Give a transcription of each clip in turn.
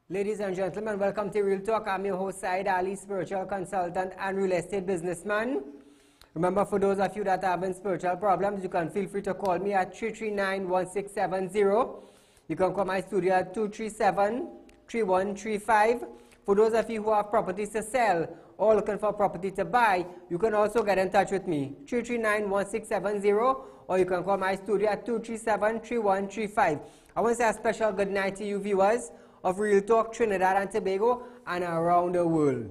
Ladies and gentlemen, welcome to Real Talk. I'm your host, Saieed Ali, spiritual consultant and real estate businessman. Remember, for those of you that are having spiritual problems, you can feel free to call me at 339-1670. You can call my studio at 237-3135. For those of you who have properties to sell or looking for property to buy, you can also get in touch with me, 339-1670, or you can call my studio at 237-3135. I want to say a special good night to you viewers of Real Talk Trinidad and Tobago and around the world.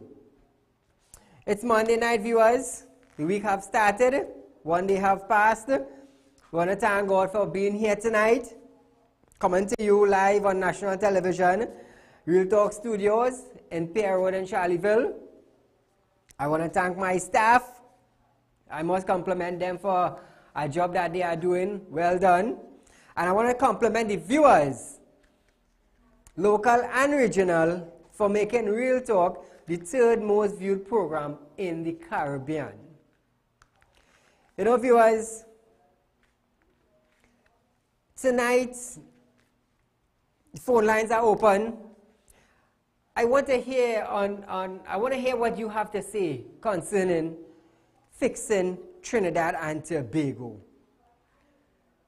It's Monday night, viewers. The week have started. One day have passed. We want to thank God for being here tonight, coming to you live on national television, Real Talk Studios in Pierre Road in Charleville. I want to thank my staff. I must compliment them for a job that they are doing. Well done. And I want to compliment the viewers, local and regional, for making Real Talk the third most viewed program in the Caribbean. You know, viewers, tonight the phone lines are open. I want to hear what you have to say concerning fixing Trinidad and Tobago.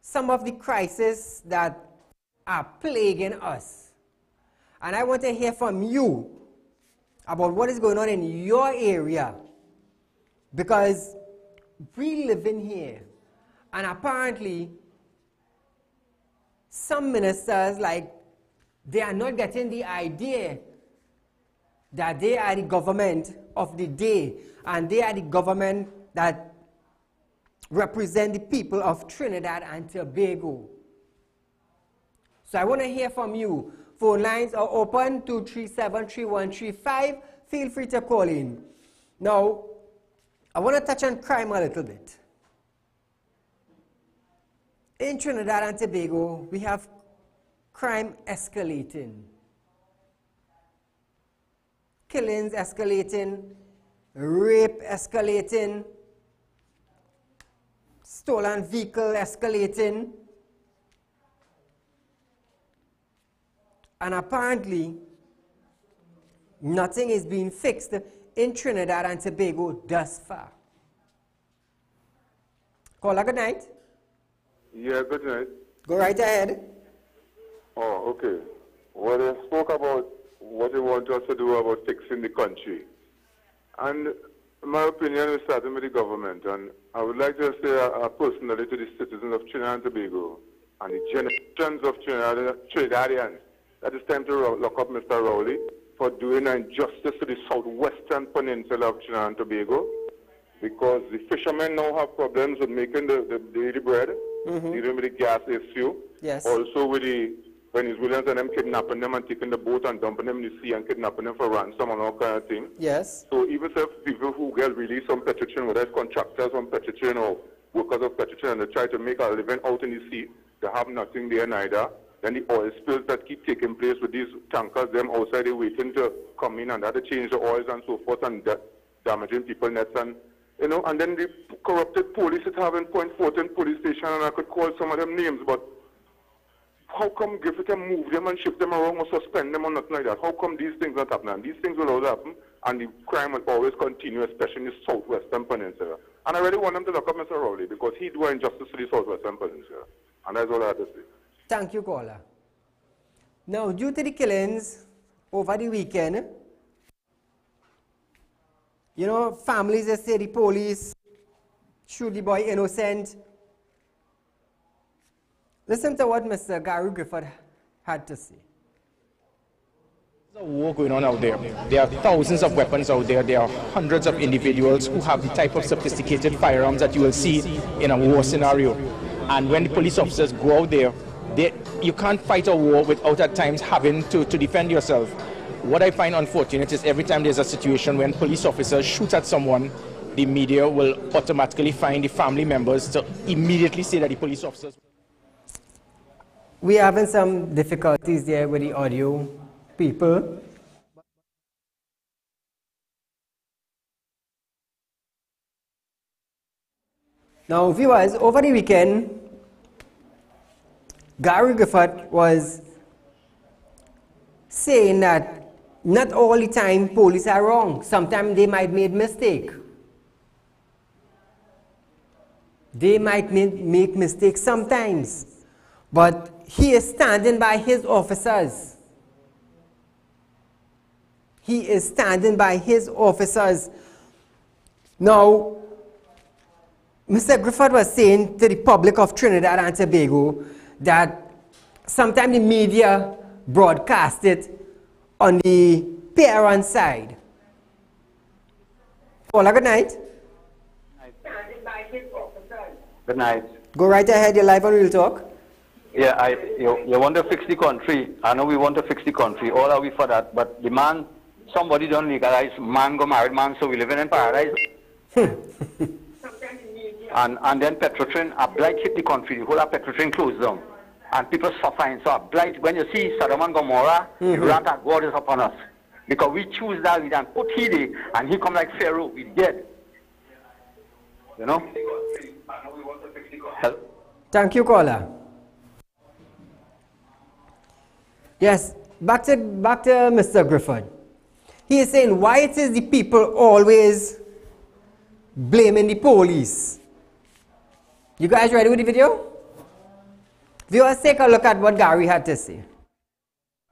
Some of the crises that are plaguing us. And I want to hear from you about what is going on in your area, because we live in here, and apparently some ministers, like, they are not getting the idea that they are the government of the day, and they are the government that represent the people of Trinidad and Tobago. So I want to hear from you. Phone lines are open, 237-3135. Feel free to call in. Now, I want to touch on crime a little bit. In Trinidad and Tobago, we have crime escalating. Killings escalating, rape escalating, stolen vehicle escalating. And apparently, nothing is being fixed in Trinidad and Tobago thus far. Caller, good night. Yeah, good night. Go right ahead. Oh, okay. Well, they spoke about what they want us to do about fixing the country. And my opinion is starting with the government. And I would like to say personally to the citizens of Trinidad and Tobago and the generations of Trinidadians that it's time to lock up Mr. Rowley for doing injustice to the southwestern peninsula of Trinidad and Tobago, because the fishermen now have problems with making the daily bread, dealing with the gas issue, yes. Also with the Venezuelans and them kidnapping them and taking the boat and dumping them in the sea and kidnapping them for ransom and all kind of thing. Yes. So even if people who get released from Petrotrin, whether it's contractors from Petrotrin or workers of Petrotrin, and they try to make a living out in the sea, they have nothing there neither. Then the oil spills that keep taking place with these tankers, them outside, they waiting to come in and that to change the oils and so forth, and damaging people nets, and you know, and then the corrupted police that have in Point Fortin police station, and I could call some of them names, but how come give it and move them and shift them around or suspend them or nothing like that? How come these things not happen? And these things will always happen, and the crime will always continue, especially in the southwestern peninsula. And I really want them to lock up Mr. Rowley, because he do injustice to the southwestern peninsula. And that's all I have to say. Thank you, caller. Now, due to the killings over the weekend, you know, families that say the police shoot the boy innocent. Listen to what Mr. Gary Griffith had to say. There's a war going on out there. There are thousands of weapons out there. There are hundreds of individuals who have the type of sophisticated firearms that you will see in a war scenario. And when the police officers go out there, you can't fight a war without at times having to defend yourself. What I find unfortunate is every time there's a situation when police officers shoot at someone, the media will automatically find the family members to immediately say that the police officers... We're having some difficulties there with the audio people. Now, viewers, over the weekend, Gary Griffith was saying that not all the time police are wrong. Sometimes they might make mistake. They might make mistakes sometimes. But he is standing by his officers. He is standing by his officers. Now, Mr. Griffith was saying to the public of Trinidad and Tobago that sometimes the media broadcast it on the parent side. Paula, good night. Good night. Go right ahead, you're live on Real Talk. Yeah, you want to fix the country. I know we want to fix the country. All are we for that. But the man, somebody don't legalize man go married man, so we living in paradise. and then Petrotrin, a blight hit the country. The whole of Petrotrin closed down. And people suffering. So a blight, when you see Sodom and Gomorrah, the wrath of God is upon us. Because we choose that, we done put he there, and he come like Pharaoh, we dead. You know? Help. Thank you, caller. Yes, back to Mr. Griffith. He is saying, why it is the people always blaming the police? You guys ready with the video? Viewers, take a look at what Gary had to say.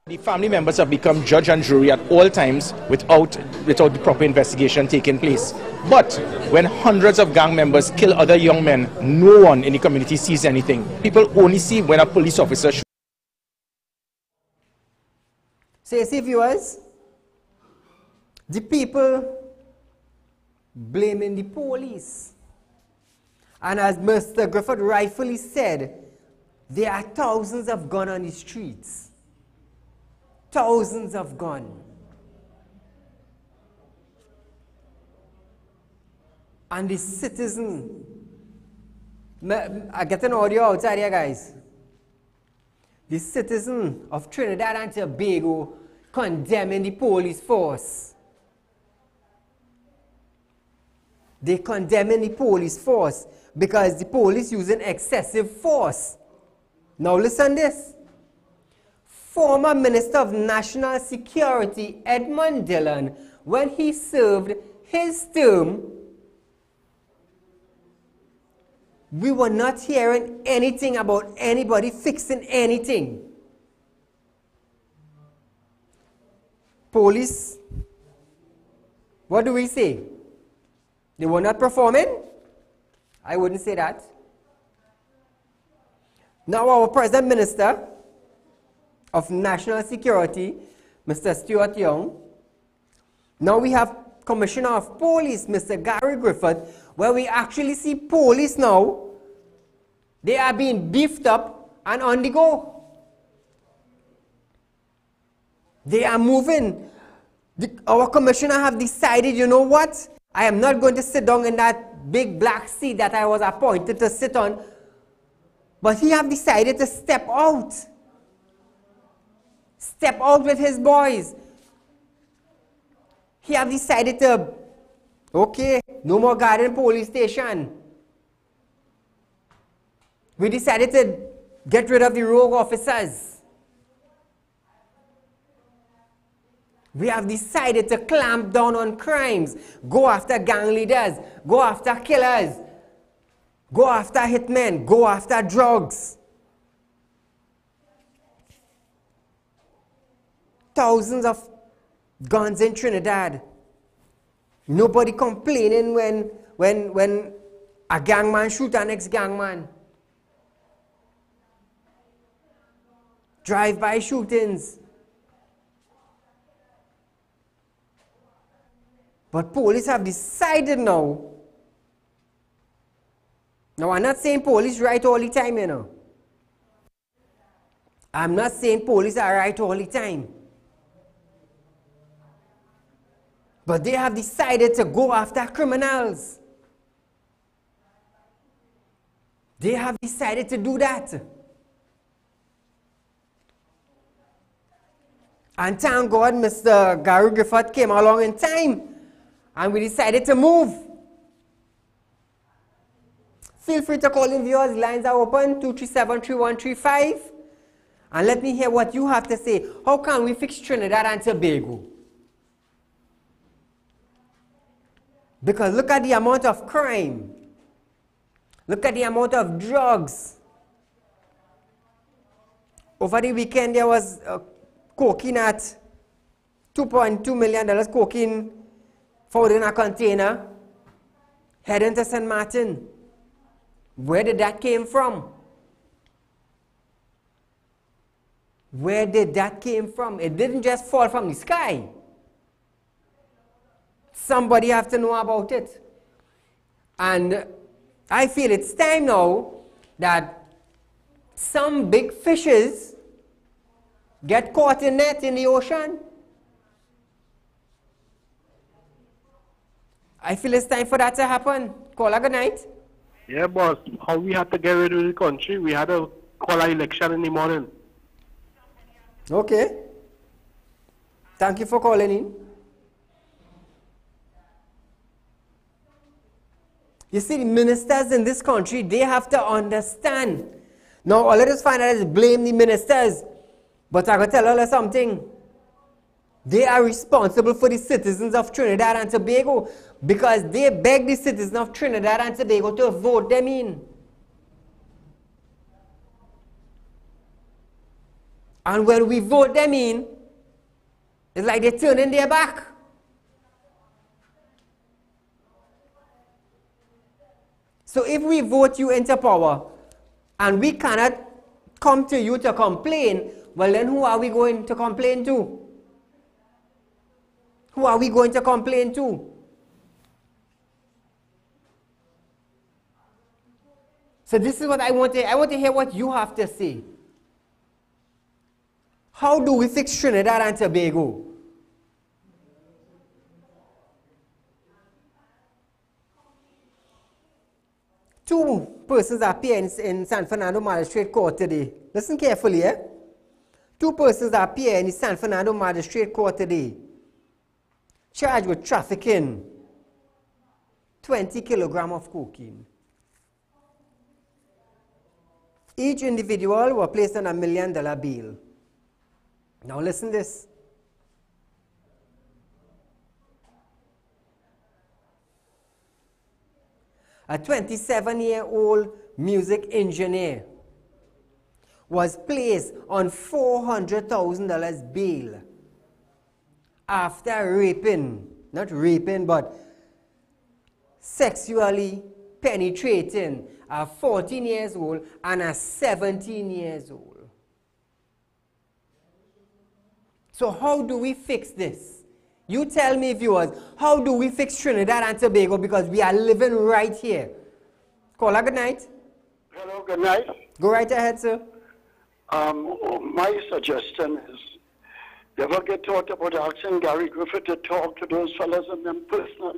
The family members have become judge and jury at all times without the proper investigation taking place. But when hundreds of gang members kill other young men, no one in the community sees anything. People only see when a police officer shoots. So you see, viewers, the people blaming the police. And as Mr. Griffith rightfully said, there are thousands of guns on the streets. Thousands of guns. And the citizen, I get an audio outside here, guys. The citizen of Trinidad and Tobago condemning the police force. They condemning the police force because the police using excessive force. Now listen this. Former Minister of National Security Edmund Dillon, when he served his term, we were not hearing anything about anybody fixing anything. Police, what do we say? They were not performing? I wouldn't say that. Now our President Minister of National Security, Mr. Stuart Young. Now we have Commissioner of Police, Mr. Gary Griffith, where we actually see police now. They are being beefed up and on the go. They are moving. Our commissioner have decided, you know what? I am not going to sit down in that big black seat that I was appointed to sit on. But he have decided to step out. Step out with his boys. He have decided to, okay, no more Garden Police Station. We decided to get rid of the rogue officers. We have decided to clamp down on crimes, go after gang leaders, go after killers, go after hitmen, go after drugs. Thousands of guns in Trinidad. Nobody complaining when a gangman shoot an ex-gangman. Drive-by shootings. But police have decided now. Now, I'm not saying police right all the time, you know. I'm not saying police are right all the time. But they have decided to go after criminals. They have decided to do that. And thank God Mr. Gary Griffith came along in time. And we decided to move. Feel free to call in, viewers. Lines are open, 237-3135. And let me hear what you have to say. How can we fix Trinidad and Tobago? Because look at the amount of crime. Look at the amount of drugs. Over the weekend, there was cocaine at $2.2 million cocaine found in a container heading to St. Martin. Where did that came from? Where did that came from? It didn't just fall from the sky. Somebody have to know about it. And I feel it's time now that some big fishes get caught in net in the ocean. I feel it's time for that to happen. Caller, good night. Yeah, boss. How we had to get rid of the country? We had to call an election in the morning. Okay. Thank you for calling in. You see, the ministers in this country, they have to understand. Now, all of us find out is blame the ministers. But I got to tell you something. They are responsible for the citizens of Trinidad and Tobago because they beg the citizens of Trinidad and Tobago to vote them in. And when we vote them in, it's like they're turning their back. So if we vote you into power and we cannot come to you to complain, well then who are we going to complain to? Who are we going to complain to? So this is what I want to hear what you have to say. How do we fix Trinidad and Tobago? Two persons appear in San Fernando Magistrate Court today. Listen carefully, eh? Two persons appear in the San Fernando Magistrate Court today, charged with trafficking 20 kilograms of cocaine. Each individual were placed on $1 million bail. Now listen to this. A 27-year-old music engineer was placed on $400,000 bail after raping, not raping, but sexually penetrating a 14 years old and a 17 years old. So how do we fix this? You tell me, viewers, how do we fix Trinidad and Tobago because we are living right here? Caller, good night. Hello, good night. Go right ahead, sir. My suggestion is, you ever get thought about asking Gary Griffith to talk to those fellas and them personal?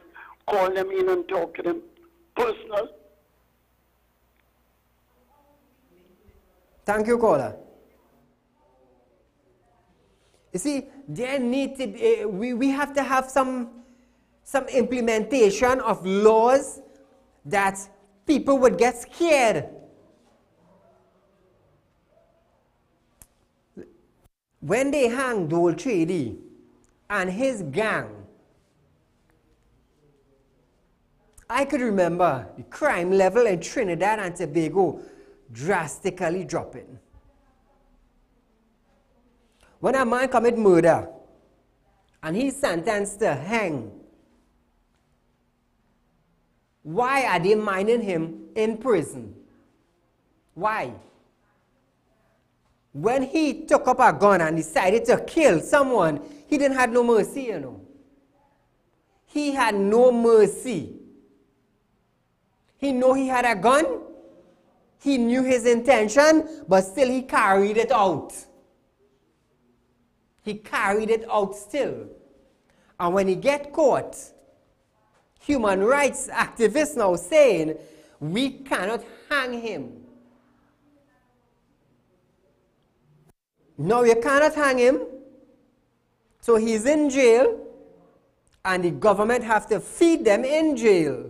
Call them in and talk to them personal? Thank you, caller. You see, there need to be, we have to have some implementation of laws that people would get scared. When they hanged Dole Trady and his gang, I could remember the crime level in Trinidad and Tobago drastically dropping. When a man commit murder and he's sentenced to hang, why are they minding him in prison? Why? When he took up a gun and decided to kill someone, he didn't have no mercy, you know. He had no mercy. He knew he had a gun. He knew his intention, but still he carried it out. He carried it out still. And when he get caught, human rights activists now saying, we cannot hang him. No, you cannot hang him. So he's in jail, and the government have to feed them in jail.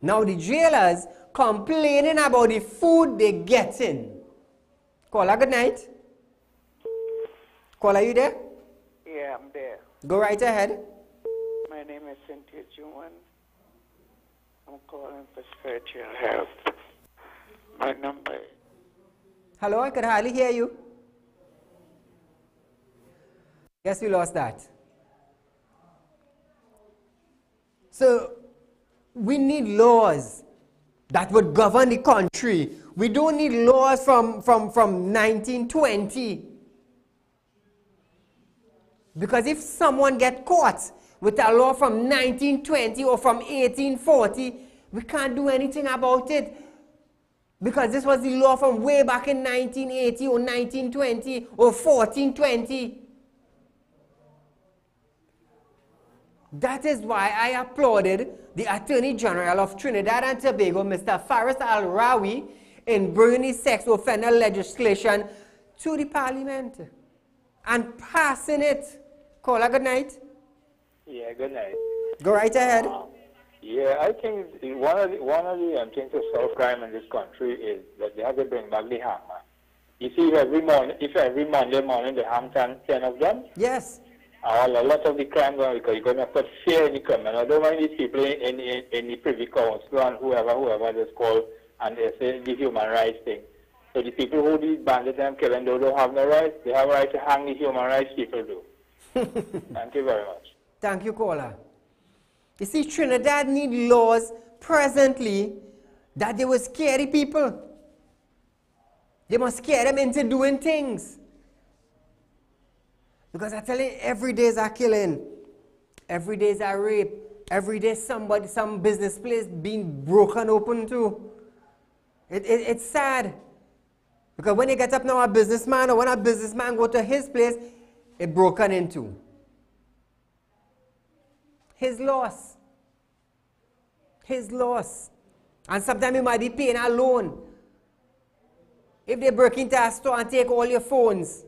Now the jailers complaining about the food they're getting. Caller, good night. Caller, you there? Yeah, I'm there. Go right ahead. My name is Cynthia Juan. I'm calling for spiritual help. My number is... Hello, I could hardly hear you. Guess we lost that. So, we need laws that would govern the country. We don't need laws from 1920. Because if someone gets caught with a law from 1920 or from 1840, we can't do anything about it. Because this was the law from way back in 1980 or 1920 or 1420. That is why I applauded the Attorney General of Trinidad and Tobago, Mr. Faris Al-Rawi, in bringing the sex offender legislation to the Parliament and passing it. Caller, good night. Yeah, good night. Go right ahead. Yeah, I think one of the things to solve crime in this country is that they have to bring back the hangman. You see, if every Monday morning they hang 10 of them, yes, a lot of the crime going because you're going to put fear in the criminal. I don't mind these people in the Privy Council and whoever that's called, and they say the human rights thing. So the people who these bandits and killing don't have no rights. They have a right to hang the human rights people do. Thank you very much. Thank you, caller. You see, Trinidad need laws presently that they will scare the people. They must scare them into doing things. Because I tell you, every day is a killing. Every day is a rape. Every day some business place being broken open too. It's sad. Because when you get up now, a businessman, or when a businessman go to his place, it's broken into. His loss. His loss. And sometimes you might be paying a loan. If they break into a store and take all your phones,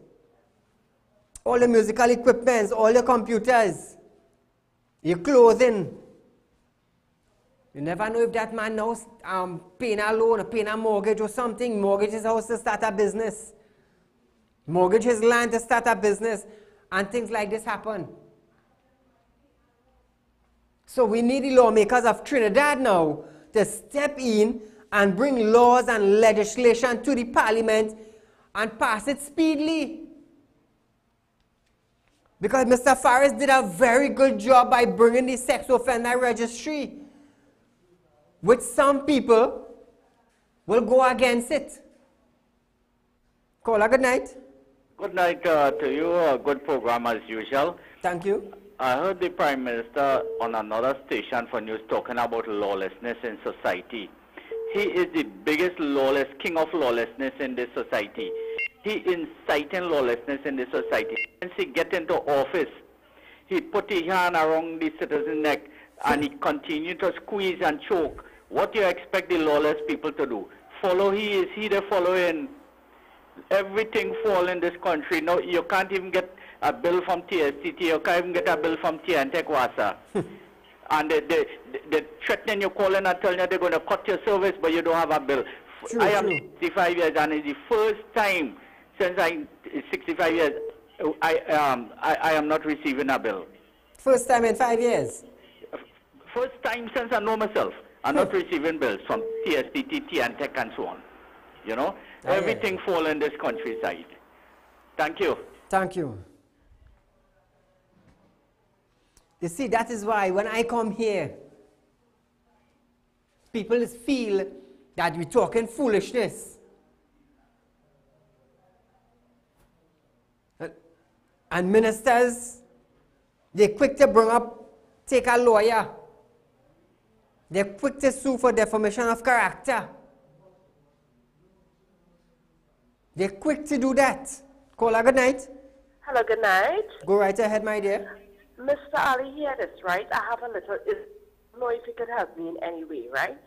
all the musical equipments, all your computers, your clothing, you never know if that man now paying a loan or paying a mortgage or something. Mortgage his house to start a business. Mortgage his land to start a business. And things like this happen. So we need the lawmakers of Trinidad now to step in and bring laws and legislation to the Parliament and pass it speedily. Because Mr. Faris did a very good job by bringing the sex offender registry, which some people will go against it. Caller, good night. Good night to you. A good program as usual. Thank you. I heard the Prime Minister on another station for news talking about lawlessness in society. He is the biggest king of lawlessness in this society. He inciting lawlessness in this society. Since he get into office, he put his hand around the citizen's neck and he continued to squeeze and choke. What do you expect the lawless people to do? Follow he the following. Everything fall in this country. No, you can't even get a bill from TSTT, you can't even get a bill from TNTEC-WASA. And they threatening you, calling and telling you they're going to cut your service, but you don't have a bill. I am 65 years, and it's the first time since I'm 65 years, I am not receiving a bill. First time in 5 years? First time since I know myself. I'm not receiving bills from TSTT, TNTEC, and so on. You know, everything fall in this countryside. Thank you. Thank you. You see, that is why when I come here, people feel that we're talking foolishness. And ministers, they're quick to take a lawyer. They're quick to sue for defamation of character. They're quick to do that. Caller, good night. Hello, good night. Go right ahead, my dear. Mr. Ali, hear this, right? I have a little, I don't know if you could help me in any way, right?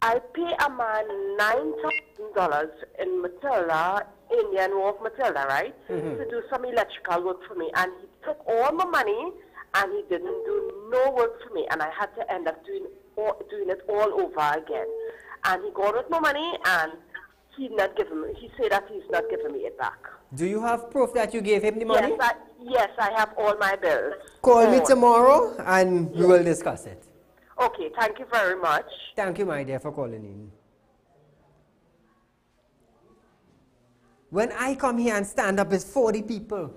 I pay a man $9,000 in Matilda, Indian Wharf, Matilda, right? To do some electrical work for me. And he took all my money and he didn't do no work for me. And I had to end up doing it all over again. And he got with my money and he not given me. He said that he's not giving me it back. Do you have proof that you gave him the money? Yes, I have all my bills. Call me tomorrow and we will discuss it. Okay, thank you very much. Thank you, my dear, for calling in. When I come here and stand up, it's for the people.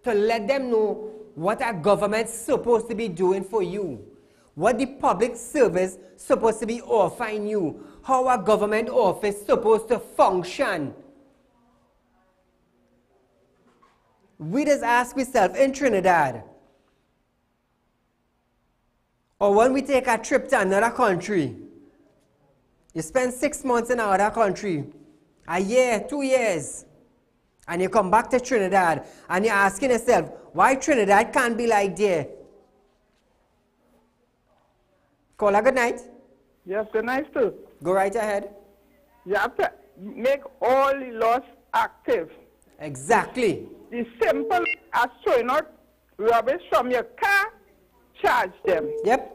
To let them know what our government's supposed to be doing for you. What the public service supposed to be offering you. How a government office supposed to function. We just ask ourselves in Trinidad, or when we take a trip to another country, you spend 6 months in another country, a year, 2 years, and you come back to Trinidad and you're asking yourself, why Trinidad can't be like there? Caller, good night. Yes, good night, too. Go right ahead. You have to make all the laws active. Exactly. The simple as throwing out rubbish from your car, charge them. Yep.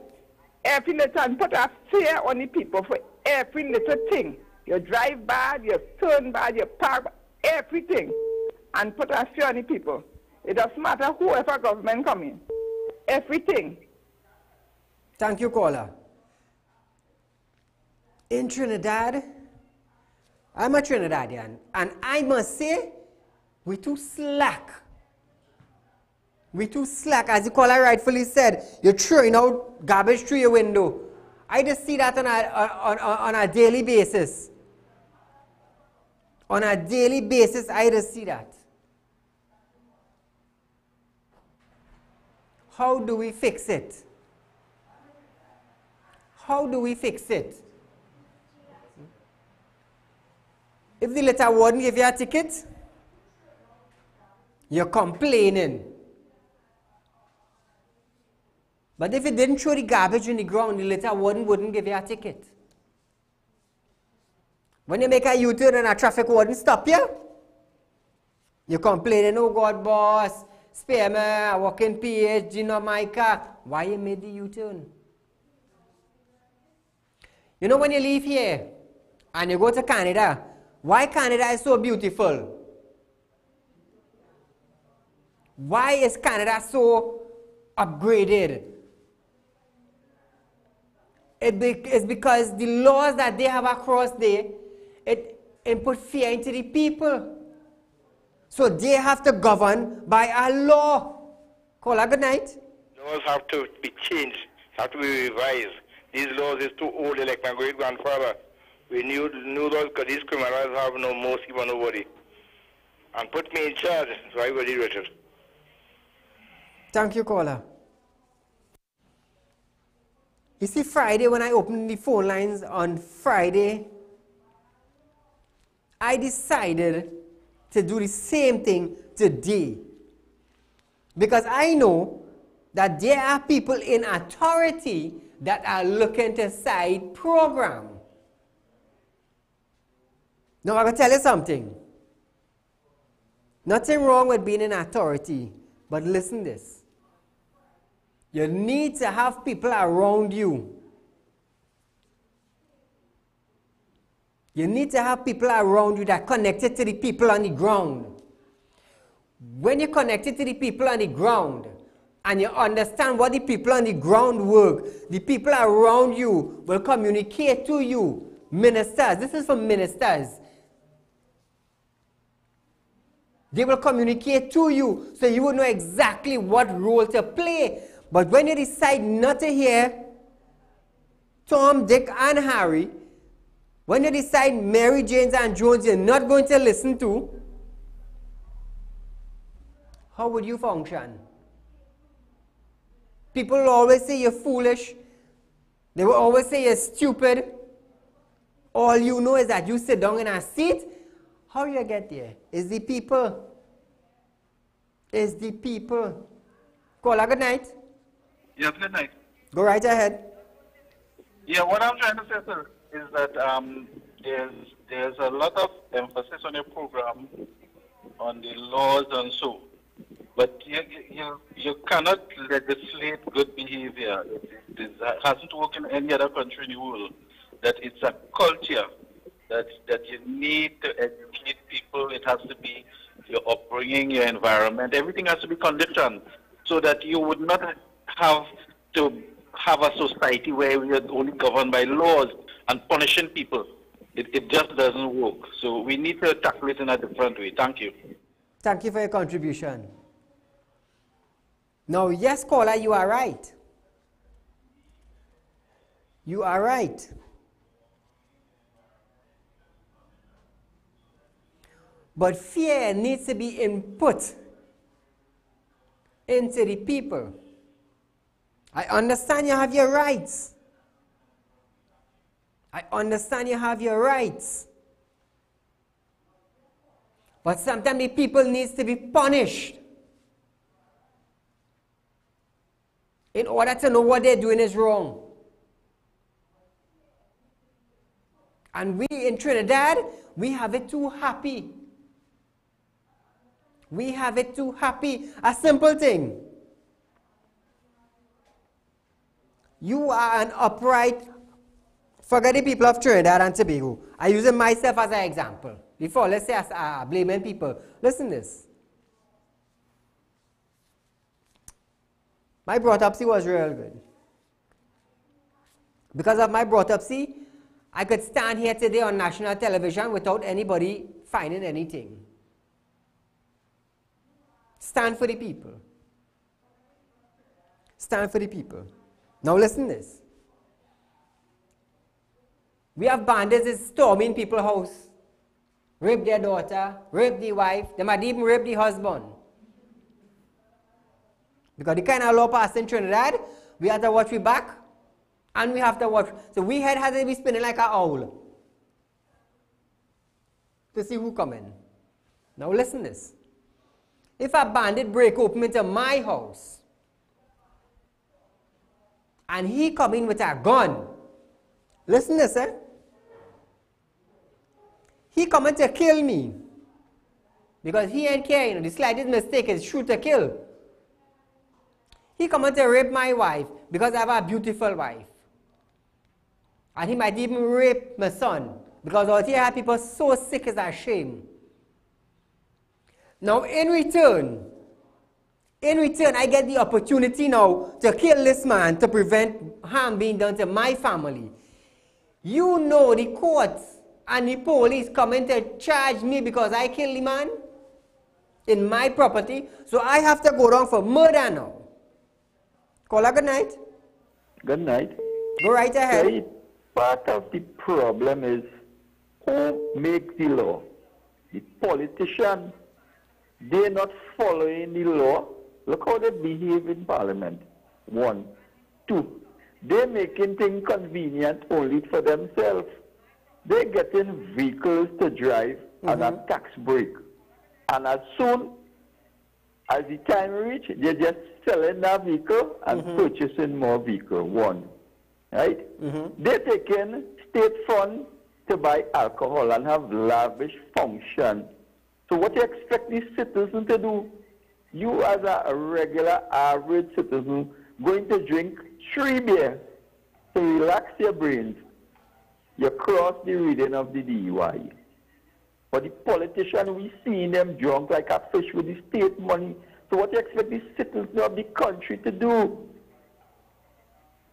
Every little, and put a fear on the people for every little thing. You drive bad, you turn bad, you park bad, everything. And put a fear on the people. It doesn't matter whoever government come in. Everything. Thank you, caller. In Trinidad, I'm a Trinidadian, and I must say, we're too slack. We're too slack. As the caller rightfully said, you're throwing out garbage through your window. I just see that on a daily basis. On a daily basis, I just see that. How do we fix it? How do we fix it? If the letter warden give you a ticket, you're complaining. But if it didn't throw the garbage in the ground, the letter warden wouldn't give you a ticket. When you make a U-turn and a traffic warden stop you, you're complaining, oh God, boss, spare me, I walk in PhD, not my car. Why you made the U-turn? You know, when you leave here and you go to Canada, why Canada is so beautiful? Why is Canada so upgraded? It's because the laws that they have across there, it put fear into the people. So they have to govern by a law. Caller, good night. Laws have to be changed, have to be revised. These laws is too old, like my great-grandfather. We knew those because these criminals have no mercy for nobody. And put me in charge, so I will deal with it. Thank you, caller. You see, Friday, when I opened the phone lines on Friday, I decided to do the same thing today. Because I know that there are people in authority that are looking to side program. Now, I'm going to tell you something. Nothing wrong with being in authority, but listen this. You need to have people around you. You need to have people around you that are connected to the people on the ground. When you're connected to the people on the ground, and you understand what the people on the ground work, the people around you will communicate to you. Ministers, this is for ministers. They will communicate to you so you will know exactly what role to play. But when you decide not to hear Tom, Dick, and Harry, when you decide Mary, James, and Jones you're not going to listen to, how would you function? People will always say you're foolish. They will always say you're stupid. All you know is that you sit down in a seat. How you get there? It's the people. It's the people. Caller, good night. Yes, good night. Go right ahead. Yeah, what I'm trying to say, sir, is that there's a lot of emphasis on your program on the laws and so. But you cannot legislate good behavior. It hasn't worked in any other country in the world. That it's a culture that you need to educate people. It has to be your upbringing, your environment. Everything has to be conditioned so that you would not have to have a society where we are only governed by laws and punishing people. It just doesn't work. So we need to tackle it in a different way. Thank you. Thank you for your contribution. Now, yes, caller, you are right. You are right. But fear needs to be input into the people. I understand you have your rights. I understand you have your rights. But sometimes the people need to be punished in order to know what they're doing is wrong. And we in Trinidad, we have it too happy. We have it too happy. A simple thing. You are an upright, forget the people of Trinidad and Tobago. I use myself as an example. Before, let's say blaming people. Listen to this. My brought-upsy was real good. Because of my brought-upsy, I could stand here today on national television without anybody finding anything. Stand for the people. Stand for the people. Now listen to this. We have bandits storming people's house. Rape their daughter, rape the wife, they might even rape the husband. Because the kind of law passed in Trinidad, we have to watch we back, and we have to watch. So we had to be spinning like an owl to see who coming. Now listen to this. If a bandit break open into my house, and he come in with a gun, listen to this, eh? He coming to kill me. Because he ain't care, you know, the slightest mistake is shoot to kill. He coming to rape my wife because I have a beautiful wife. And he might even rape my son because out here people so sick is a shame. Now in return, I get the opportunity now to kill this man to prevent harm being done to my family. You know the courts and the police coming to charge me because I killed the man in my property, so I have to go down for murder now. Caller, good night. Good night. Go right ahead. Said, part of the problem is who makes the law? The politicians. They're not following the law. Look how they behave in Parliament. 1. 2. They're making things convenient only for themselves. They're getting vehicles to drive and a tax break. And as soon as the time reach, they're just selling that vehicle and purchasing more vehicle. 1. Right? They're taking state funds to buy alcohol and have lavish function. So what do you expect these citizens to do? You as a regular average citizen going to drink 3 beers to relax your brains. You cross the reading of the DUI. But the politician, we see them drunk like a fish with the state money. So what do you expect the citizens of the country to do?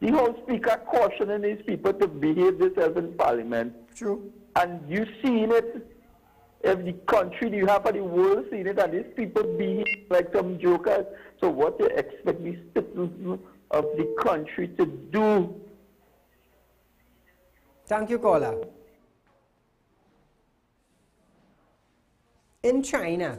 The House Speaker cautioning these people to behave themselves in Parliament. True. And you seen it. If the country, you have the world seen it, and these people behave like some jokers. So what do you expect the citizens of the country to do? Thank you, caller. In China,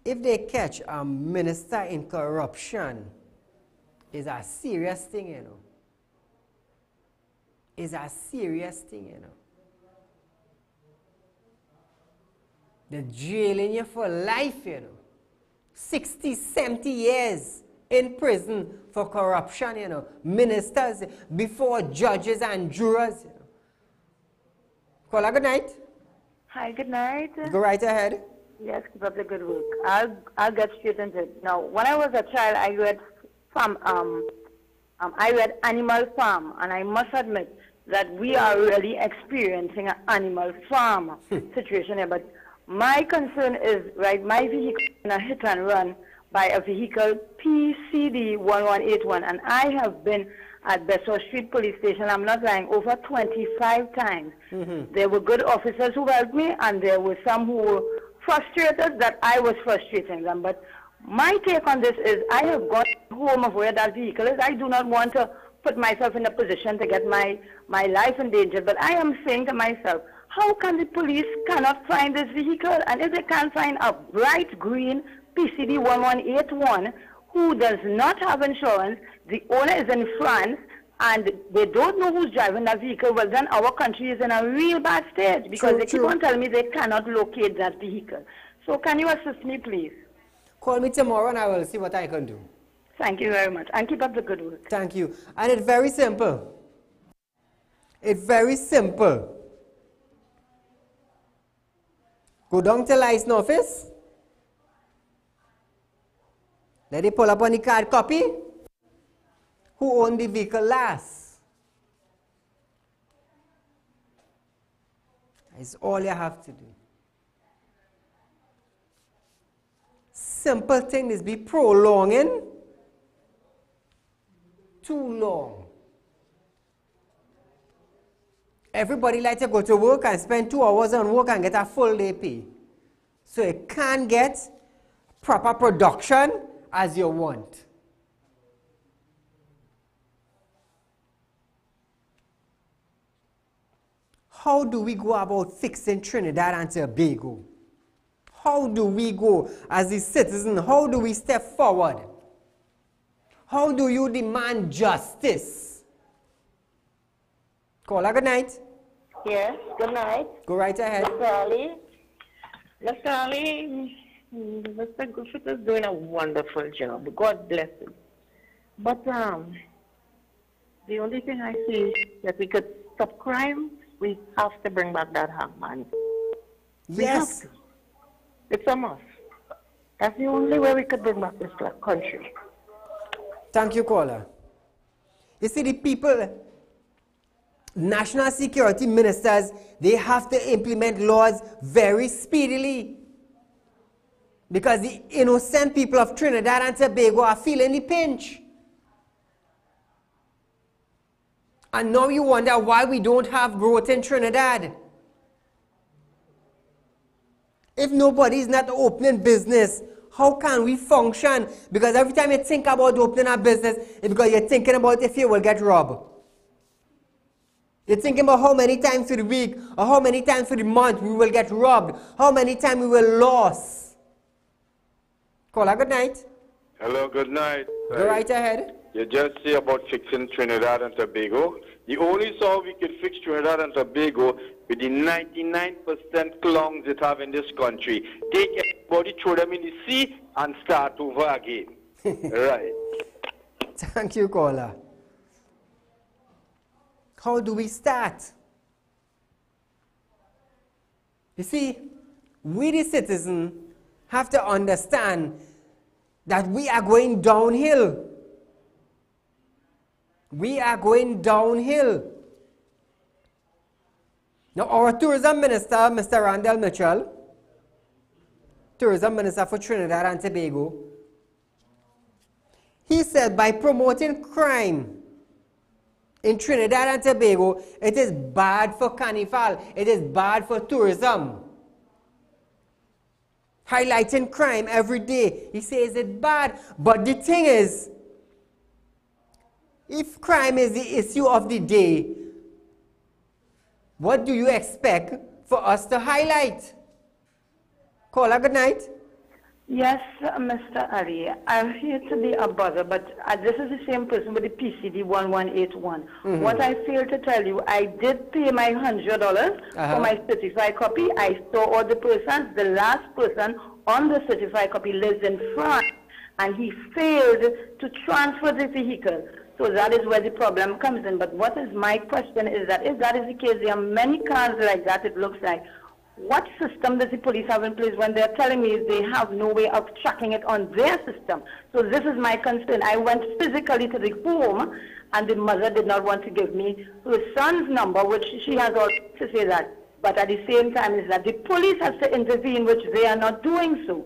if they catch a minister in corruption, it's a serious thing, you know. It's a serious thing, you know. They're jailing you for life, you know. 60, 70 years in prison for corruption, you know. Ministers before judges and jurors, you know. Caller, good night. Hi, good night. Go right ahead. Yes, keep up the good work. I'll get straight into it. Now, when I was a child, I read from I read Animal Farm, and I must admit that we are really experiencing an animal farm situation here. But my concern is, right, my vehicle is in a hit and run by a vehicle PCD 1181, and I have been at Besseau Street Police Station, I'm not lying, over 25 times. There were good officers who helped me, and there were some who were frustrated that I was frustrating them. But my take on this is I have gone home of where that vehicle is. I do not want to put myself in a position to get my life in danger, but I am saying to myself, how can the police cannot find this vehicle? And if they can't find a bright green PCD 1181 who does not have insurance, the owner is in France, and they don't know who's driving that vehicle, well then our country is in a real bad state, because they keep on telling me they cannot locate that vehicle. So can you assist me, please? Call me tomorrow and I will see what I can do. Thank you very much, and keep up the good work. Thank you. And it's very simple. It's very simple. Go down to license office. Let it pull up on the card copy. Who owned the vehicle last? That's all you have to do. Simple thing is be prolonging too long. Everybody likes to go to work and spend 2 hours on work and get a full day pay. So you can't get proper production as you want. How do we go about fixing Trinidad and Tobago? How do we go as a citizen? How do we step forward? How do you demand justice? Caller, good night. Yes, good night. Go right ahead. Mr. Ali, Mr. Griffith is doing a wonderful job. God bless him. But the only thing I see is that we could stop crime. We have to bring back that hangman. Yes. It's a must. That's the only way we could bring back this country. Thank you, caller. You see, the people, national security ministers, they have to implement laws very speedily. Because the innocent people of Trinidad and Tobago are feeling the pinch. And now you wonder why we don't have growth in Trinidad. If nobody is not opening business, how can we function? Because every time you think about opening a business, it's because you're thinking about if you will get robbed. You're thinking about how many times for the week or how many times for the month we will get robbed, how many times we will lose. Caller, good night. Hello, good night. Go right ahead. You just say about fixing Trinidad and Tobago. The only saw we could fix Trinidad and Tobago with the 99% clowns it have in this country. Take everybody, throw them in the sea, and start over again. Right. Thank you, caller. How do we start? You see, we the citizens have to understand that we are going downhill. We are going downhill. Now, our tourism minister, Mr. Randall Mitchell, tourism minister for Trinidad and Tobago, he said by promoting crime in Trinidad and Tobago, it is bad for Carnival, it is bad for tourism. Highlighting crime every day, he says it's bad. But the thing is, if crime is the issue of the day, what do you expect for us to highlight? Caller, good night. Yes, Mr. Ali, I'm here to be a bother, but this is the same person with the PCD 1181. What I failed to tell you, I did pay my $100 for my certified copy. I saw all the persons. The last person on the certified copy lives in France, and he failed to transfer the vehicle. So that is where the problem comes in. But what is my question is that if that is the case, there are many cars like that, it looks like. What system does the police have in place when they're telling me they have no way of tracking it on their system? So this is my concern. I went physically to the home, and the mother did not want to give me her son's number, which she has all to say that. But at the same time, is that the police has to intervene, which they are not doing so.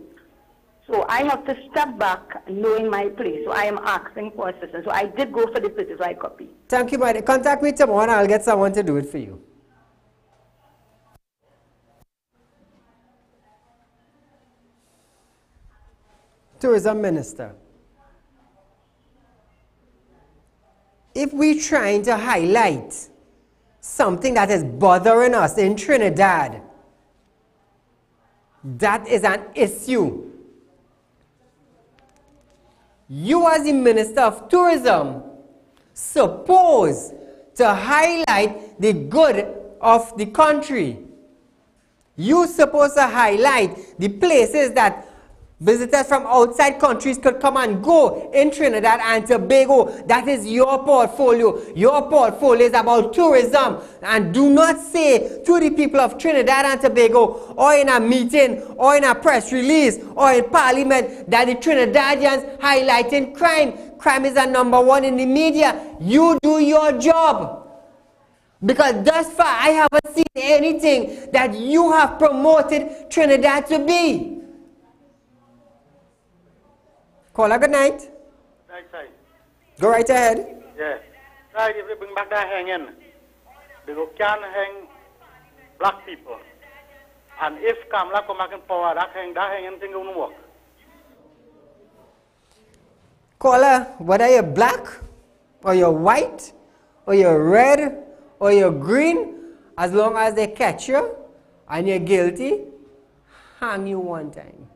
So I have to step back knowing my place. So I am asking for assistance. So I did go for the certified copy. Thank you, Mary. Contact me tomorrow and I'll get someone to do it for you. Tourism Minister. If we're trying to highlight something that is bothering us in Trinidad, that is an issue. You as the Minister of Tourism supposed to highlight the good of the country. You're supposed to highlight the places that visitors from outside countries could come and go in Trinidad and Tobago. That is your portfolio. Your portfolio is about tourism. And do not say to the people of Trinidad and Tobago, or in a meeting, or in a press release, or in Parliament, that the Trinidadians highlighting crime. Crime is a #1 in the media. You do your job. Because thus far, I haven't seen anything that you have promoted Trinidad to be. Caller, good night. Right side. Go right ahead. Yeah. Right, if we bring back that hanging, they can't hang black people. And if Kamala come back in power, that hanging thing won't work. Caller, whether you're black, or you're white, or you're red, or you're green, as long as they catch you and you're guilty, hang you one time.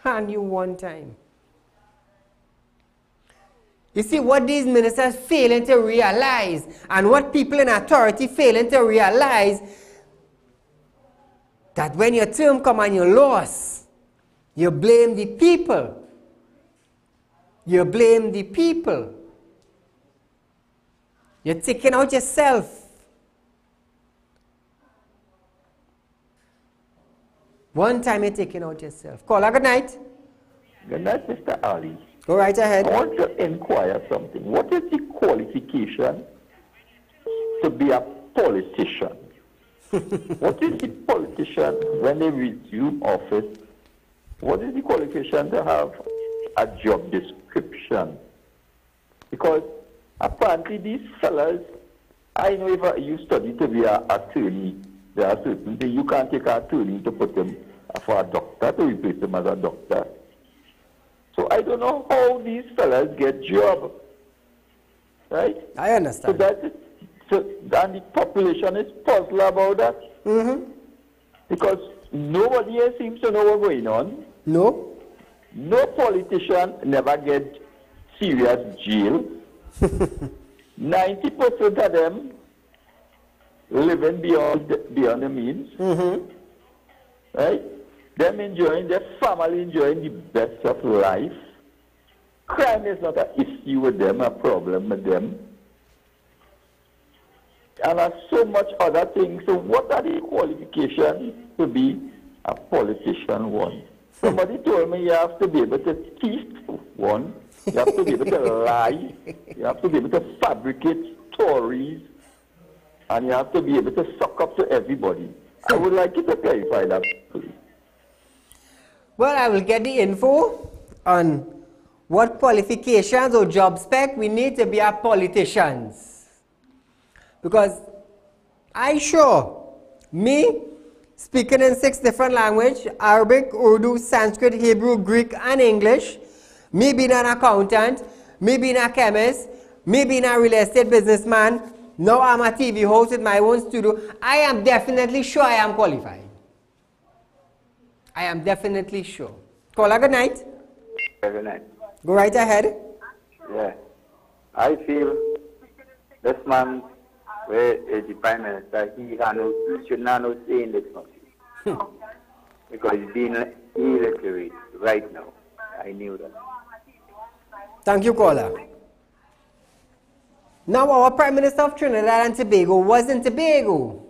Hang you one time. You see what these ministers failing to realize, and what people in authority failing to realize, that when your term come and you lost, you blame the people. You blame the people. You're taking out yourself. One time you're taking out yourself. Caller, good night. Good night, Mr. Ali. Go right ahead. I want to inquire something. What is the qualification to be a politician? What is the politician when they resume office? What is the qualification to have a job description? Because apparently these fellas, I know if you study to be an attorney, there are certain things you can't take an attorney to put him for a doctor, to replace him as a doctor. So I don't know how these fellas get job, right? I understand. So that's it. So, and the population is puzzled about that. Mm-hmm. Because nobody here seems to know what's going on. No. No politician never get serious jail. 90% of them living beyond the means. Mm-hmm. Right? Them enjoying, their family enjoying the best of life. Crime is not an issue with them, a problem with them. And there's so much other things. So what are the qualifications to be a politician, one? Somebody told me you have to be able to thief, one. You have to be able to lie. You have to be able to fabricate stories. And you have to be able to suck up to everybody. I would like you to clarify that, please. Well, I will get the info on what qualifications or job spec we need to be our politicians. Because I sure, me, speaking in 6 different languages, Arabic, Urdu, Sanskrit, Hebrew, Greek, and English, me being an accountant, me being a chemist, me being a real estate businessman, now I'm a TV host with my own studio, I am definitely sure I am qualified. I am definitely sure. Caller, good night. Good night. Go right ahead. Yeah. I feel this man, where is the Prime Minister, he should not know say in this country. Because he's being illiterate right now. I knew that. Thank you, caller. Now, our Prime Minister of Trinidad and Tobago was in Tobago.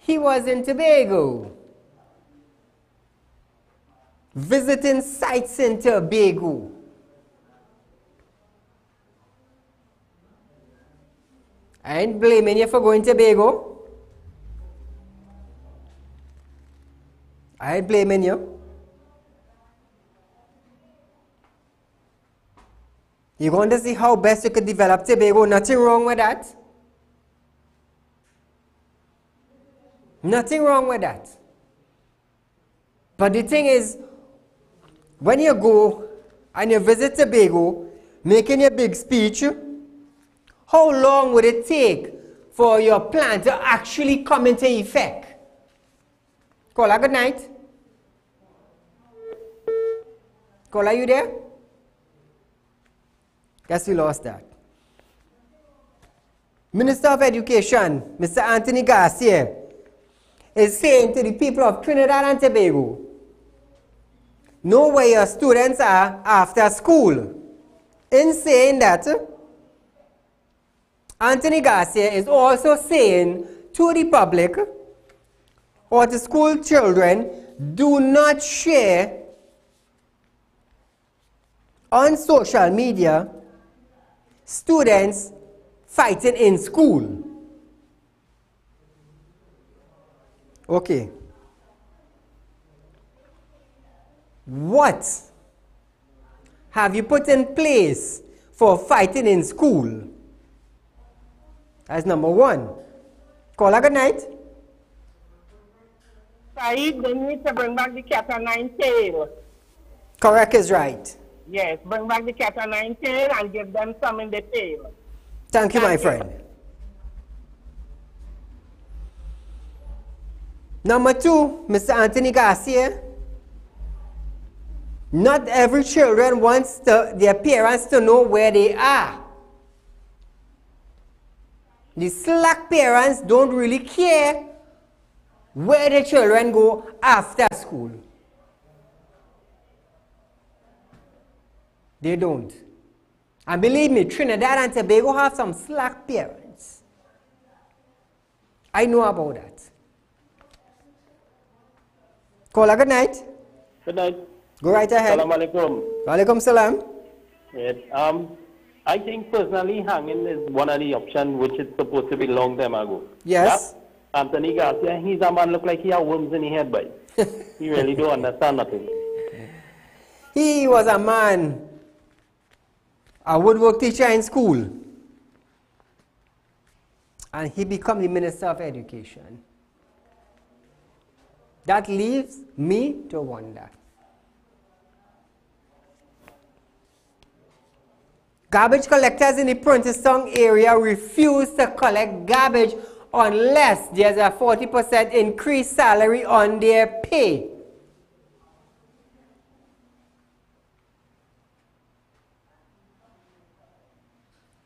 He was in Tobago, visiting sites in Tobago. I ain't blaming you for going to Tobago. I ain't blaming you. You're going to see how best you could develop Tobago. Nothing wrong with that. Nothing wrong with that. But the thing is, when you go and you visit Tobago, making your big speech, how long would it take for your plan to actually come into effect? Caller, good night. Caller, you there? Guess we lost that. Minister of Education, Mr. Anthony Garcia, is saying to the people of Trinidad and Tobago, know where your students are after school. In saying that, Anthony Garcia is also saying to the public or to school children, do not share on social media students fighting in school. Okay. What have you put in place for fighting in school? That's number one. Caller, good night. Saeed, they need to bring back the cat o' nine tail. Correct is right. Yes, bring back the cat o' nine tail and give them some in the tail. Thank you, my friend. Number two, Mr. Anthony Garcia. Not every children wants their parents to know where they are. The slack parents don't really care where the children go after school. They don't. And believe me, Trinidad and Tobago have some slack parents. I know about that. Caller, good night. Good night. Go right ahead. Salam alaikum. Walaikum salam. Yes. I think personally hanging is one of the options which is supposed to be long time ago. Yes. Yeah? Anthony Garcia, he's a man look like he has worms in his head, boy. He really don't understand nothing. He was a man, a woodwork teacher in school. And he became the Minister of Education. That leaves me to wonder. Garbage collectors in the Princeton area refuse to collect garbage unless there's a 40% increased salary on their pay.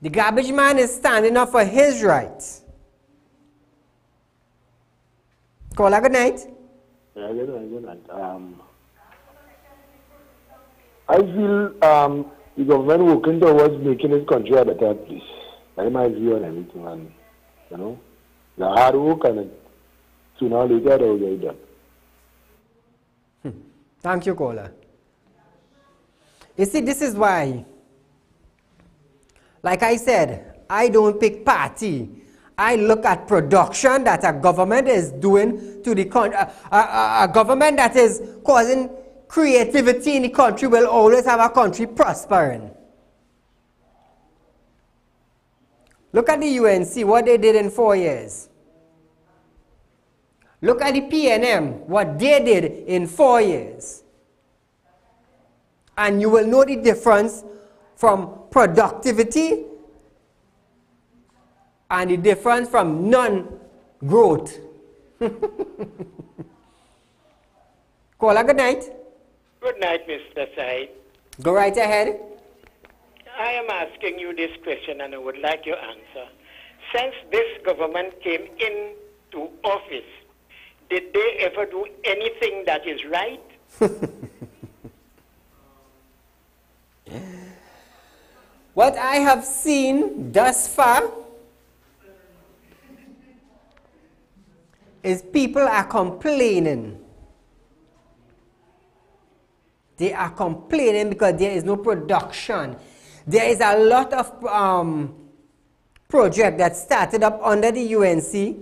The garbage man is standing up for his rights. Caller, good night. Yeah, good night. I feel the government working towards making this country a better place. That's my view on everything, and you know, the hard work and sooner or later they will get it done. Thank you, caller. You see, this is why, like I said, I don't pick party. I look at production that a government is doing to the country. A government that is causing creativity in the country will always have a country prospering. Look at the UNC, what they did in 4 years. Look at the PNM, what they did in 4 years. And you will know the difference from productivity and the difference from non-growth. Caller, good night. Good night, Mr. Said. Go right ahead. I am asking you this question and I would like your answer. Since this government came into office, did they ever do anything that is right? What I have seen thus far is people are complaining. They are complaining because there is no production. There is a lot of project that started up under the UNC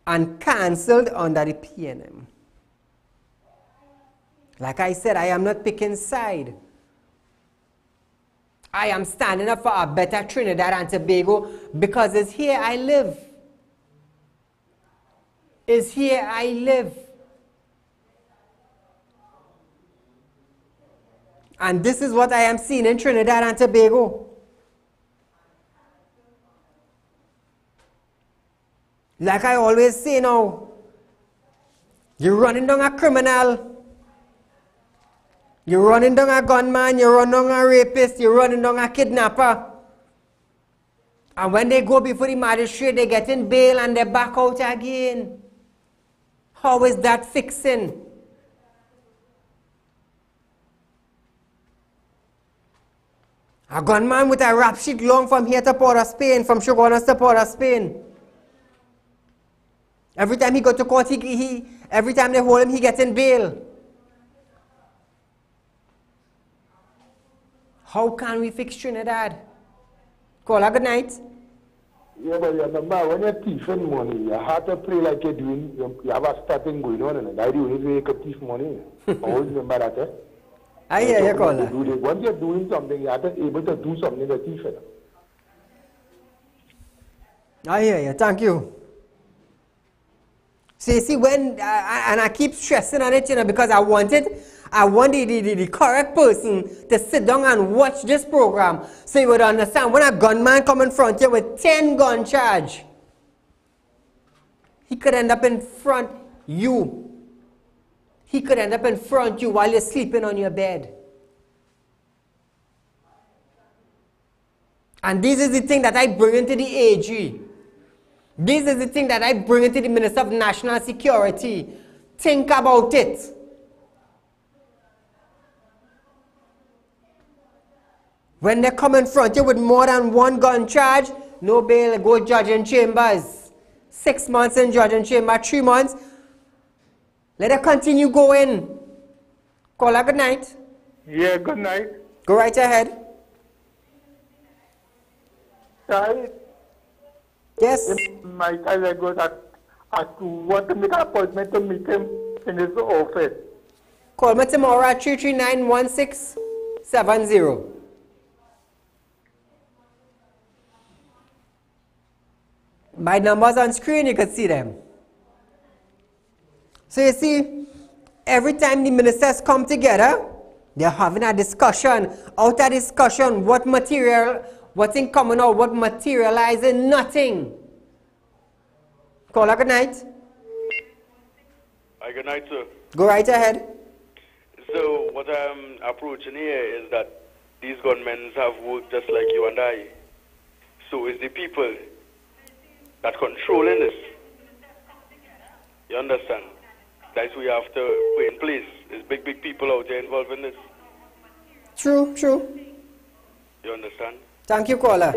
and cancelled under the PNM. Like I said, I am not picking side. I am standing up for a better Trinidad and Tobago because it's here I live. It's here I live. And this is what I am seeing in Trinidad and Tobago. Like I always say now, you're running down a criminal, you're running down a gunman, you're running down a rapist, you're running down a kidnapper. And when they go before the magistrate, they get in bail and they back out again. How is that fixing? A gunman with a rap sheet long from here to Port of Spain, from Shogunas to Port of Spain. Every time he go to court, every time they hold him, he gets in bail. How can we fix Trinidad? Caller, good night. Yeah, but you remember, when you're thieving money, you have to play like you're doing, you have a starting going on, and that's the only way you can thief money. Always remember that, eh? I hear you, caller. Once you're doing something, you have to be able to do something to thief it. I hear you, thank you. So you see, when, and I keep stressing on it, you know, because I want the correct person to sit down and watch this program so you would understand when a gunman come in front of you with 10 gun charge, he could end up in front you. He could end up in front of you while you're sleeping on your bed. And this is the thing that I bring into the AG. This is the thing that I bring into the Minister of National Security. Think about it. When they come in front of you with more than one gun charge, no bail, go judge in chambers. 6 months in judge in chamber, 3 months. Let it continue going. Caller, good night. Yeah, good night. Go right ahead. Sorry. Yes. My child I go I want to make an appointment to meet him in his office. Call me tomorrow at 339-1670. My numbers on screen, you can see them. So you see, every time the ministers come together, they're having a discussion. Out of discussion, what's in common or what materializing? Nothing. Caller, good night. Hi, good night, sir. Go right ahead. So what I'm approaching here is that these gunmen have worked just like you and I. So it's the people that controlling this. You understand? That's what we have to put in place. There's big people out there involved in this. True. You understand? Thank you, caller.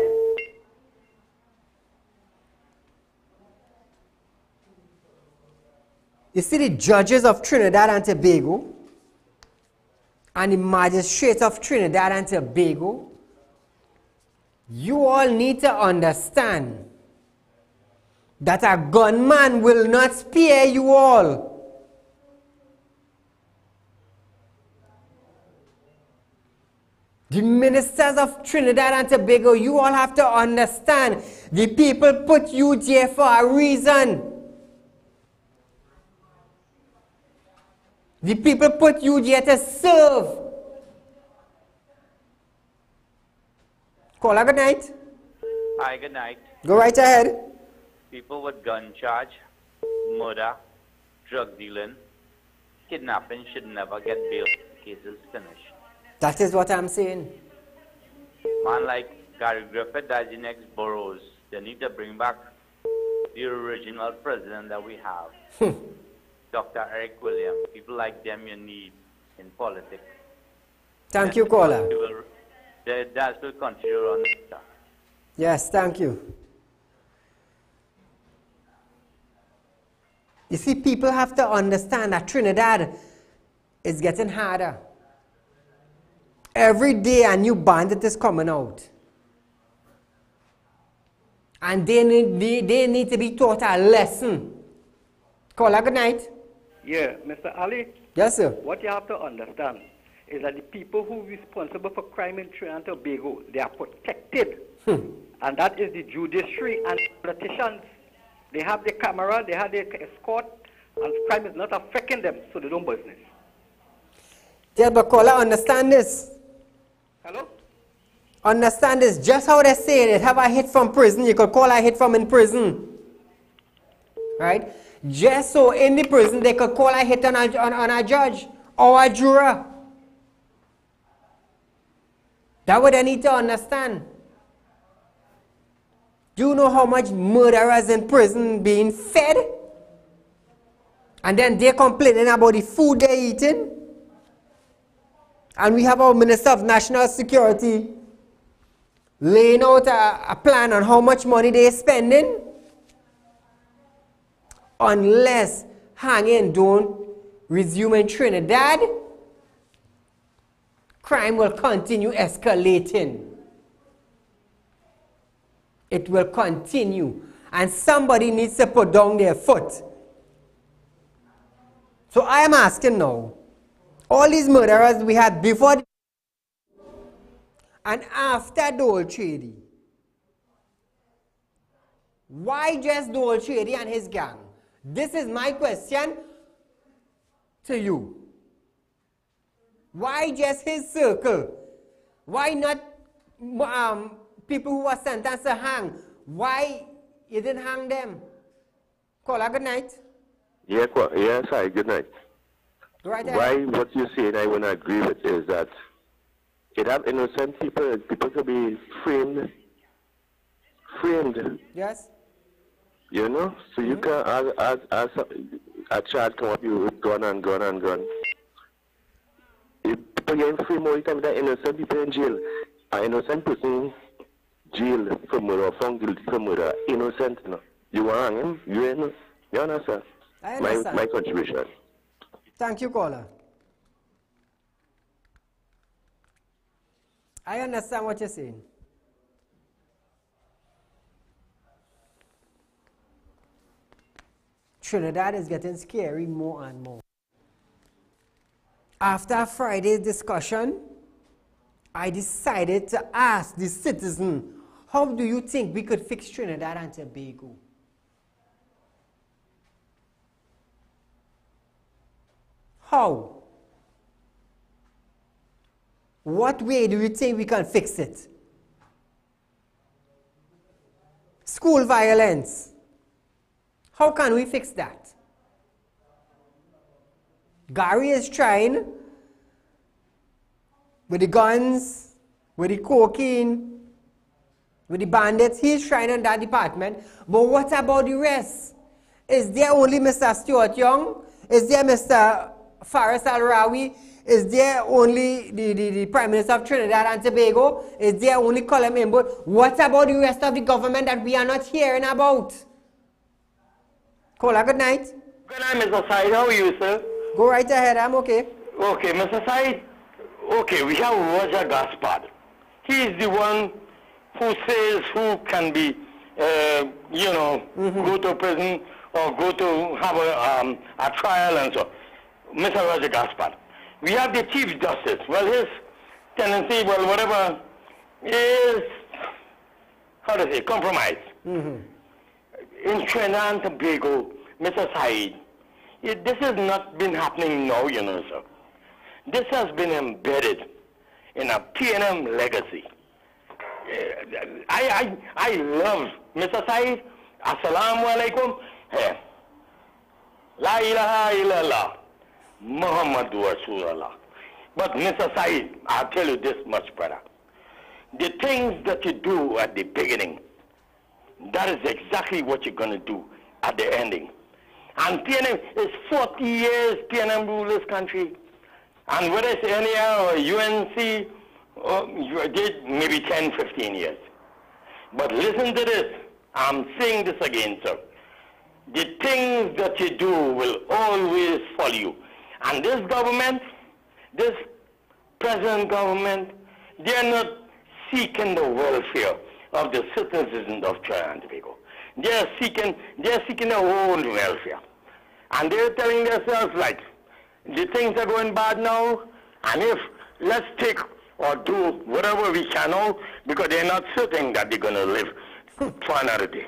You see the judges of Trinidad and Tobago and the magistrates of Trinidad and Tobago, you all need to understand that a gunman will not spare you all. The ministers of Trinidad and Tobago, you all have to understand the people put you there for a reason. The people put you there to serve. Caller, good night. Hi, good night. Go right ahead. People with gun charge, murder, drug dealing, kidnapping should never get bail. Cases finished. That is what I'm saying. Man like Gary Griffith, that's the next Burroughs. They need to bring back the original president that we have. Dr. Eric Williams. People like them you need in politics. Thank you, caller. That will continue on. Yes, thank you. You see, people have to understand that Trinidad is getting harder. Every day a new bandit is coming out. And they need to be taught a lesson. Caller, good night. Yeah, Mr. Ali. Yes, sir. What you have to understand is that the people who are responsible for crime in Trinidad and Tobago, they are protected. And that is the judiciary and politicians. They have the camera, they have the escort, and crime is not affecting them, so they don't business. Yeah, but caller, understand this. Hello? Understand this. Just how they say it, have a hit from prison, you could call a hit from in prison. Right? Just so in the prison, they could call a hit on a judge or a juror. That's what they need to understand. Do you know how much murderers in prison being fed? And then they're complaining about the food they're eating? And we have our Minister of National Security laying out a plan on how much money they're spending. Unless hanging don't resume in Trinidad, crime will continue escalating. It will continue. And somebody needs to put down their foot. So I am asking now, all these murderers we had before and after Dole Chedi, why just Dole Chedi and his gang? This is my question to you. Why just his circle? Why not people who were sentenced to hang? Why you didn't hang them? Caller, good night. Yes, hi, good night. Right ahead. Why what you say and I want to agree with is that it have innocent people could be framed. Yes. You know? So you can, as a child come up you with gun and gun and gun. If people getting framed all the time, that innocent people in jail. An innocent person jail for murder or found guilty for murder. Innocent, you know. You want to hang him? You understand? I understand. My contribution. Thank you, caller. I understand what you're saying. Trinidad is getting scary more and more. After Friday's discussion, I decided to ask the citizen, how do you think we could fix Trinidad and Tobago? How? What way do you think we can fix it? School violence. How can we fix that? Gary is trying with the guns, with the cocaine, with the bandits. He's trying in that department. But what about the rest? Is there only Mr. Stuart Young? Is there Mr. Faris Al-Rawi? Is there only the Prime Minister of Trinidad and Tobago? Is there only Colin Imbo? What about the rest of the government that we are not hearing about? Caller, good night. Good night, Mr. Said. How are you, sir? Go right ahead. I'm okay. Okay, Mr. Said. Okay, we have Roger Gaspard. He is the one who says who can be, go to prison or go to have a trial and so. Mr. Roger Gaspard. We have the Chief Justice. Well, his tendency, whatever, is, compromise. In Trinidad and Tobago, Mr. Said, this has not been happening now, sir. This has been embedded in a PNM legacy. I love Mr. Said. Assalamu alaikum. La ilaha illallah. Muhammadu Rasulullah. But Mr. Said, I'll tell you this much, brother. The things that you do at the beginning, that is exactly what you're going to do at the ending. And PNM is 40 years PNM rule this country. And whether it's NAR or UNC, you did maybe 10, 15 years. But listen to this. I'm saying this again, sir. the things that you do will always follow you. And this government, this present government, they are not seeking the welfare of the citizens of Trinidad and Tobago. They are seeking their own welfare. And they're telling themselves, like, the things are going bad now, and if let's take or do whatever we can now, because they're not certain that they're going to live for another day.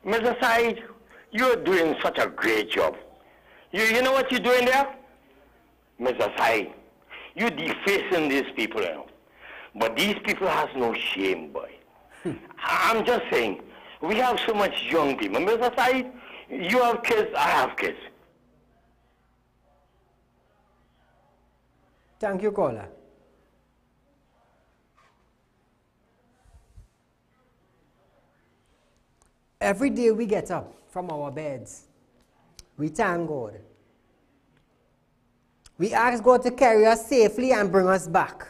Mr. Said, you're doing such a great job. You know what you're doing there? Mr. Said, you're defacing these people now. But these people has no shame, boy. I'm just saying, we have so much young people. Mr. Said, you have kids, I have kids. Thank you, caller. Every day we get up from our beds, we thank God. We ask God to carry us safely and bring us back.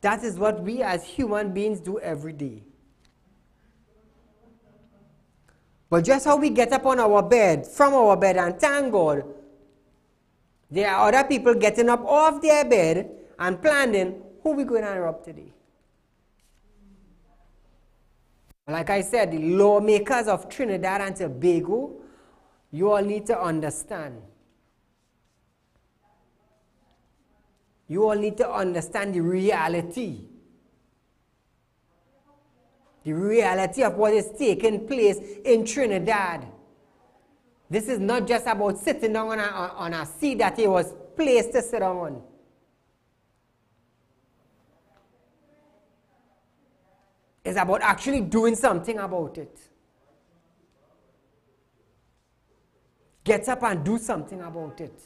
That is what we as human beings do every day. But just how we get up on our bed, from our bed, and thank God, there are other people getting up off their bed and planning who we're going to rob today. Like I said, the lawmakers of Trinidad and Tobago, you all need to understand. You all need to understand the reality. The reality of what is taking place in Trinidad. This is not just about sitting down on a seat that he was placed to sit down on. It's about actually doing something about it. Get up and do something about it.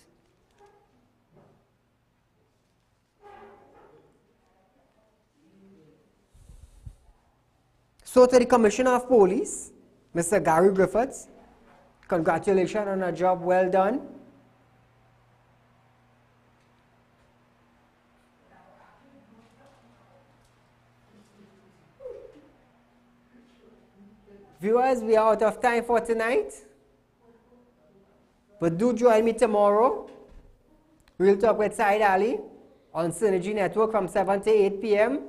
So to the Commissioner of Police, Mr. Gary Griffiths, congratulations on a job well done. Viewers, we are out of time for tonight. But do join me tomorrow. We'll talk with Saieed Ali on Synergy Network from 7 to 8 p.m.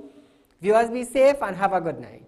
Viewers, be safe and have a good night.